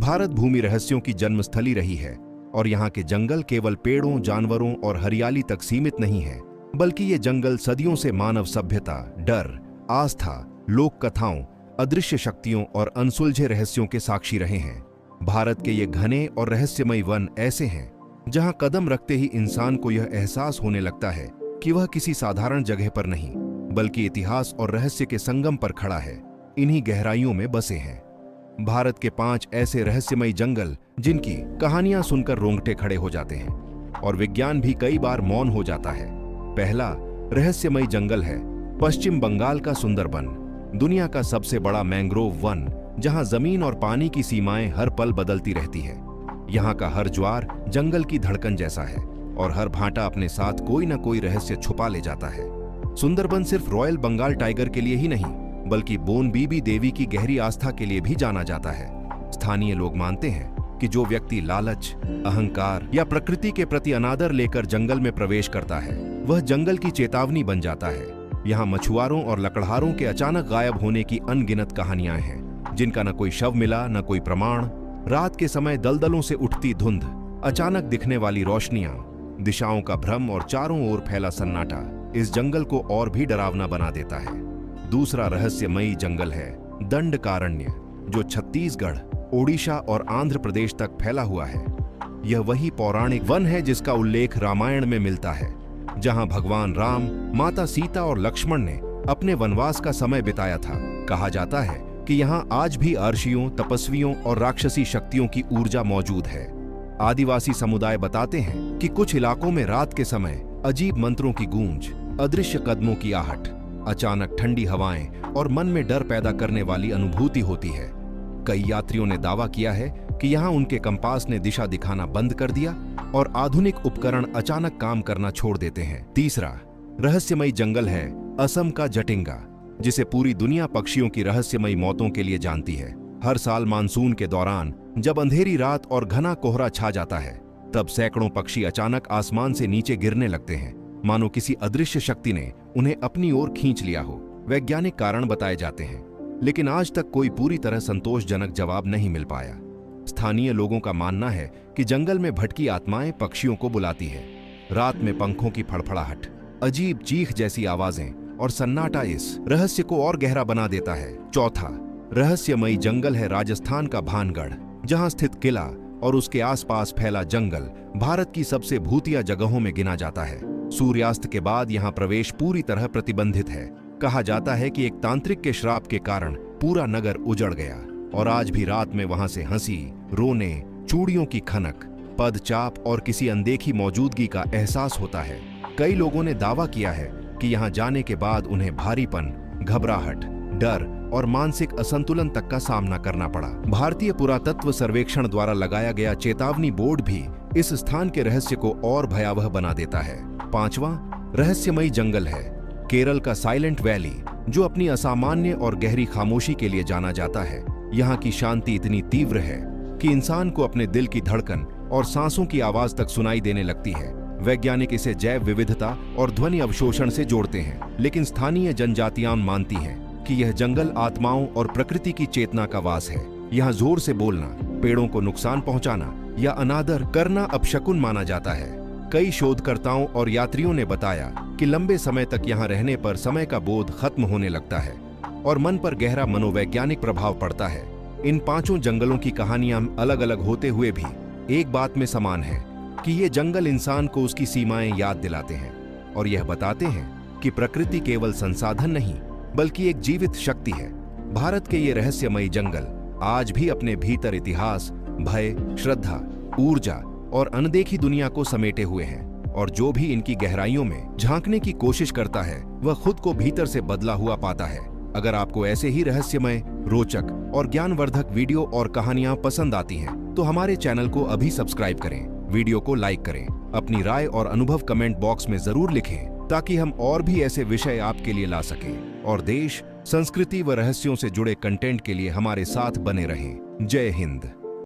भारत भूमि रहस्यों की जन्मस्थली रही है और यहाँ के जंगल केवल पेड़ों, जानवरों और हरियाली तक सीमित नहीं है, बल्कि ये जंगल सदियों से मानव सभ्यता, डर, आस्था, लोक कथाओं, अदृश्य शक्तियों और अनसुलझे रहस्यों के साक्षी रहे हैं। भारत के ये घने और रहस्यमयी वन ऐसे हैं जहां कदम रखते ही इंसान को यह एहसास होने लगता है कि वह किसी साधारण जगह पर नहीं, बल्कि इतिहास और रहस्य के संगम पर खड़ा है। इन्हीं गहराइयों में बसे हैं भारत के 5 ऐसे रहस्यमयी जंगल जिनकी कहानियां सुनकर रोंगटे खड़े हो जाते हैं और विज्ञान भी कई बार मौन हो जाता है। पहला रहस्यमयी जंगल है पश्चिम बंगाल का सुंदरबन, दुनिया का सबसे बड़ा मैंग्रोव वन, जहां जमीन और पानी की सीमाएं हर पल बदलती रहती है। यहाँ का हर ज्वार जंगल की धड़कन जैसा है और हर भाटा अपने साथ कोई न कोई रहस्य छुपा ले जाता है। सुंदरबन सिर्फ रॉयल बंगाल टाइगर के लिए ही नहीं, बल्कि बोन बीबी देवी की गहरी आस्था के लिए भी जाना जाता है। स्थानीय लोग मानते हैं कि जो व्यक्ति लालच, अहंकार या प्रकृति के प्रति अनादर लेकर जंगल में प्रवेश करता है, वह जंगल की चेतावनी बन जाता है। यहाँ मछुआरों और लकड़हारों के अचानक गायब होने की अनगिनत कहानियां हैं, जिनका न कोई शव मिला, न कोई प्रमाण। रात के समय दलदलों से उठती धुंध, अचानक दिखने वाली रोशनियां, दिशाओं का भ्रम और चारों ओर फैला सन्नाटा इस जंगल को और भी डरावना बना देता है। दूसरा रहस्यमयी जंगल है दंडकारण्य, जो छत्तीसगढ़, ओडिशा और आंध्र प्रदेश तक फैला हुआ है। यह वही पौराणिक वन है जिसका उल्लेख रामायण में मिलता है, जहां भगवान राम, माता सीता और लक्ष्मण ने अपने वनवास का समय बिताया था। कहा जाता है कि यहाँ आज भी अर्षियों, तपस्वियों और राक्षसी शक्तियों की ऊर्जा मौजूद है। आदिवासी समुदाय बताते हैं कि कुछ इलाकों में रात के समय अजीब मंत्रों की गूंज, अदृश्य कदमों की आहट, अचानक ठंडी हवाएं और मन में डर पैदा करने वाली अनुभूति होती है। कई यात्रियों ने दावा किया है कि यहाँ उनके कंपास ने दिशा दिखाना बंद कर दिया और आधुनिक उपकरण अचानक काम करना छोड़ देते हैं। तीसरा रहस्यमयी जंगल है असम का जटिंगा, जिसे पूरी दुनिया पक्षियों की रहस्यमयी मौतों के लिए जानती है। हर साल मानसून के दौरान जब अंधेरी रात और घना कोहरा छा जाता है, तब सैकड़ों पक्षी अचानक आसमान से नीचे गिरने लगते हैं, मानो किसी अदृश्य शक्ति ने उन्हें अपनी ओर खींच लिया हो। वैज्ञानिक कारण बताए जाते हैं, लेकिन आज तक कोई पूरी तरह संतोषजनक जवाब नहीं मिल पाया। स्थानीय लोगों का मानना है कि जंगल में भटकी आत्माएं पक्षियों को बुलाती है। रात में पंखों की फड़फड़ाहट, अजीब चीख जैसी आवाजें और सन्नाटा इस रहस्य को और गहरा बना देता है। चौथा रहस्यमयी जंगल है राजस्थान का भानगढ़, जहां स्थित किला और उसके आसपास फैला जंगल भारत की सबसे भूतिया जगहों में गिना जाता है। सूर्यास्त के बाद यहाँ प्रवेश पूरी तरह प्रतिबंधित है। कहा जाता है कि एक तांत्रिक के श्राप के कारण पूरा नगर उजड़ गया और आज भी रात में वहां से हंसी, रोने, चूड़ियों की खनक, पदचाप और किसी अनदेखी मौजूदगी का एहसास होता है। कई लोगों ने दावा किया है कि यहाँ जाने के बाद उन्हें भारीपन, घबराहट, डर और मानसिक असंतुलन तक का सामना करना पड़ा। भारतीय पुरातत्व सर्वेक्षण द्वारा लगाया गया चेतावनी बोर्ड भी इस स्थान के रहस्य को और भयावह बना देता है। पांचवां रहस्यमयी जंगल है केरल का साइलेंट वैली, जो अपनी असामान्य और गहरी खामोशी के लिए जाना जाता है। यहाँ की शांति इतनी तीव्र है कि इंसान को अपने दिल की धड़कन और सांसों की आवाज तक सुनाई देने लगती है। वैज्ञानिक इसे जैव विविधता और ध्वनि अवशोषण से जोड़ते हैं, लेकिन स्थानीय जनजातियां मानती हैं कि यह जंगल आत्माओं और प्रकृति की चेतना का वास है। यहाँ जोर से बोलना, पेड़ों को नुकसान पहुंचाना या अनादर करना अपशकुन माना जाता है। कई शोधकर्ताओं और यात्रियों ने बताया कि लंबे समय तक यहाँ रहने पर समय का बोध खत्म होने लगता है और मन पर गहरा मनोवैज्ञानिक प्रभाव पड़ता है। इन 5 जंगलों की कहानियां अलग अलग होते हुए भी एक बात में समान है कि ये जंगल इंसान को उसकी सीमाएं याद दिलाते हैं और यह बताते हैं कि प्रकृति केवल संसाधन नहीं, बल्कि एक जीवित शक्ति है। भारत के ये रहस्यमयी जंगल आज भी अपने भीतर इतिहास, भय, श्रद्धा, ऊर्जा और अनदेखी दुनिया को समेटे हुए हैं और जो भी इनकी गहराइयों में झांकने की कोशिश करता है, वह खुद को भीतर से बदला हुआ पाता है। अगर आपको ऐसे ही रहस्यमय, रोचक और ज्ञानवर्धक वीडियो और कहानियां पसंद आती हैं, तो हमारे चैनल को अभी सब्सक्राइब करें, वीडियो को लाइक करें, अपनी राय और अनुभव कमेंट बॉक्स में जरूर लिखें, ताकि हम और भी ऐसे विषय आपके लिए ला सकें और देश, संस्कृति व रहस्यों से जुड़े कंटेंट के लिए हमारे साथ बने रहें। जय हिंद।